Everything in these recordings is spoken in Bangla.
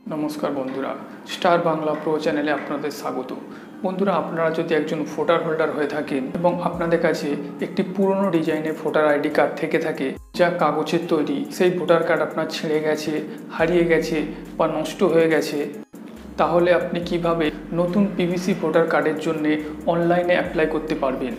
नमस्कार बंधुरा स्टार बांगला प्रो चैनेले आपनादेर स्वागत। बंधुरा आपनारा यदि एकजन भोटार होल्डार हये थाकेन एबं आपनादेर काछे एकटी पुरानो डिजाइनेर भोटार आईडी कार्ड थेके थाके जा कागजेर तैरी सेई भोटार कार्ड आपनार छिঁড়ে गेछे, हारिये गेछे बा नष्ट हये गेछे, ताहले आपनि किभाबे नतून पीवीसी भोटार कार्डेर जन्य अनलाइने अ্যাপ্লাই करते पारबेन।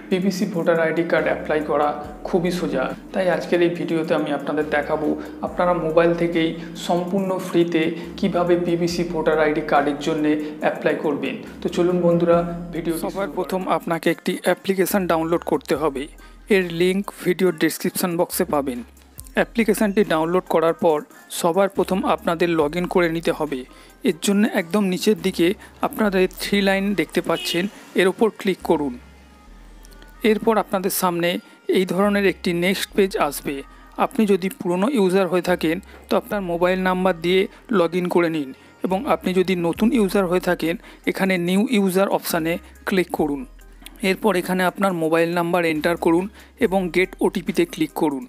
पीवीसी भोटार आईडी कार्ड अ্যাপ্লাই करा खूबই सोजा। ताई आजकेर এই ভিডিওতে আমি আপনাদের দেখাবো আপনারা মোবাইল থেকেই সম্পূর্ণ ফ্রিতে কিভাবে पीवीसी ভোটার আইডি কার্ডের জন্য অ্যাপ্লাই করবেন। তো চলুন বন্ধুরা ভিডিও সবার প্রথম আপনাকে একটি অ্যাপ্লিকেশন ডাউনলোড করতে হবে। এর লিংক ভিডিও ডেসক্রিপশন বক্সে পাবেন। অ্যাপ্লিকেশনটি ডাউনলোড করার পর সবার প্রথম আপনাদের লগইন করে নিতে হবে। এর জন্য একদম নিচের দিকে আপনারা 3 লাইন দেখতে পাচ্ছেন, এর উপর ক্লিক করুন। এরপর আপনাদের সামনে এই ধরনের একটি নেক্সট পেজ আসবে। আপনি যদি পুরনো ইউজার হয়ে থাকেন তো আপনার মোবাইল নাম্বার দিয়ে লগইন করে নিন, এবং আপনি যদি নতুন ইউজার হয়ে থাকেন এখানে নিউ ইউজার অপশানে ক্লিক করুন। এরপর এখানে আপনার মোবাইল নাম্বার এন্টার করুন এবং গেট ওটিপিতে ক্লিক করুন।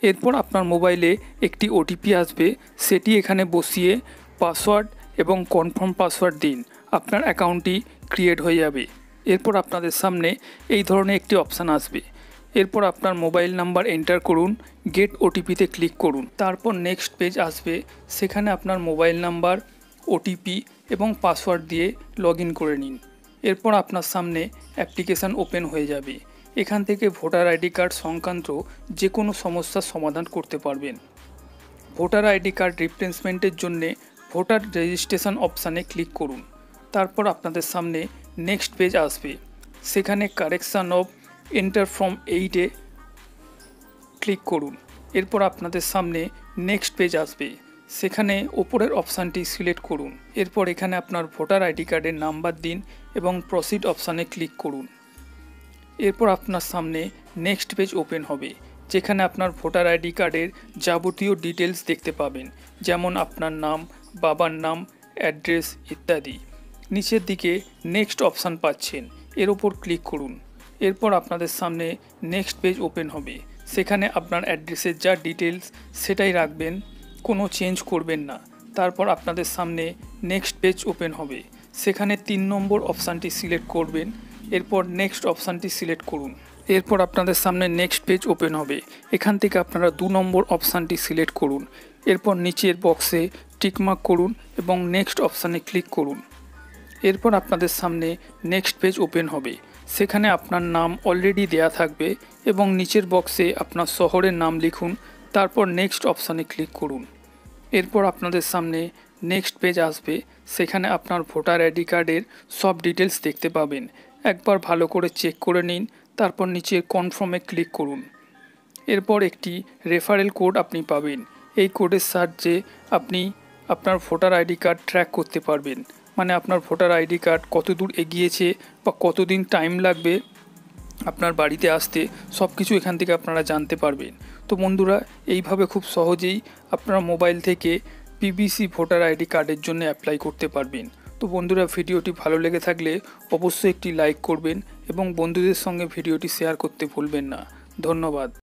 এরপর আপনার মোবাইলে একটি ওটিপি আসবে, সেটি এখানে বসিয়ে পাসওয়ার্ড এবং কনফার্ম পাসওয়ার্ড দিন। আপনার অ্যাকাউন্টটি ক্রিয়েট হয়ে যাবে। এরপর আপনাদের সামনে এই ধরনের একটি অপশান আসবে। এরপর আপনার মোবাইল নাম্বার এন্টার করুন, গেট ওটিপিতে ক্লিক করুন। তারপর নেক্সট পেজ আসবে, সেখানে আপনার মোবাইল নাম্বার, ওটিপি এবং পাসওয়ার্ড দিয়ে লগইন করে নিন। এরপর আপনার সামনে অ্যাপ্লিকেশান ওপেন হয়ে যাবে। এখান থেকে ভোটার আইডি কার্ড সংক্রান্ত যে কোনো সমস্যার সমাধান করতে পারবেন। ভোটার আইডি কার্ড রিপ্লেসমেন্টের জন্য ভোটার রেজিস্ট্রেশন অপশানে ক্লিক করুন। তারপর আপনাদের সামনে নেক্সট পেজ আসবে, সেখানে কারেকশান অফ এন্টার ফ্রম 8-এ ক্লিক করুন। এরপর আপনাদের সামনে নেক্সট পেজ আসবে, সেখানে ওপরের অপশানটি সিলেক্ট করুন। এরপর এখানে আপনার ভোটার আইডি কার্ডের নাম্বার দিন এবং প্রসিড অপশানে ক্লিক করুন। এরপর আপনার সামনে নেক্সট পেজ ওপেন হবে, যেখানে আপনার ভোটার আইডি কার্ডের যাবতীয় ডিটেলস দেখতে পাবেন, যেমন আপনার নাম, বাবার নাম, অ্যাড্রেস ইত্যাদি। নিচের দিকে নেক্সট অপশান পাচ্ছেন, এর ওপর ক্লিক করুন। এরপর আপনাদের সামনে নেক্সট পেজ ওপেন হবে, সেখানে আপনার অ্যাড্রেসের যা ডিটেলস সেটাই রাখবেন, কোনো চেঞ্জ করবেন না। তারপর আপনাদের সামনে নেক্সট পেজ ওপেন হবে, সেখানে 3 নম্বর অপশানটি সিলেক্ট করবেন। এরপর নেক্সট অপশানটি সিলেক্ট করুন। এরপর আপনাদের সামনে নেক্সট পেজ ওপেন হবে, এখান থেকে আপনারা 2 নম্বর অপশানটি সিলেক্ট করুন। এরপর নিচের বক্সে টিকমার্ক করুন এবং নেক্সট অপশানে ক্লিক করুন। এরপর আপনাদের সামনে নেক্সট পেজ ওপেন হবে, সেখানে আপনার নাম অলরেডি দেয়া থাকবে এবং নিচের বক্সে আপনার শহরের নাম লিখুন। তারপর নেক্সট অপশানে ক্লিক করুন। এরপর আপনাদের সামনে নেক্সট পেজ আসবে, সেখানে আপনার ভোটার আইডি কার্ডের সব ডিটেলস দেখতে পাবেন। একবার ভালো করে চেক করে নিন, তারপর নিচের কনফার্মে ক্লিক করুন। এরপর একটি রেফারেল কোড আপনি পাবেন। এই কোডের সাহায্যে আপনি আপনার ভোটার আইডি কার্ড ট্র্যাক করতে পারবেন, মানে আপনার ভোটার আইডি কার্ড কত দূর এগিয়েছে বা কতদিন টাইম লাগবে আপনার বাড়িতে আসতে, সব কিছু এখান থেকে আপনারা জানতে পারবেন। তো বন্ধুরা, এইভাবে খুব সহজেই আপনারা মোবাইল থেকে পিভিসি ভোটার আইডি কার্ডের জন্য অ্যাপ্লাই করতে পারবেন। তো বন্ধুরা, ভিডিওটি ভালো লেগে থাকলে অবশ্যই একটি লাইক করবেন এবং বন্ধুদের সঙ্গে ভিডিওটি শেয়ার করতে ভুলবেন না। ধন্যবাদ।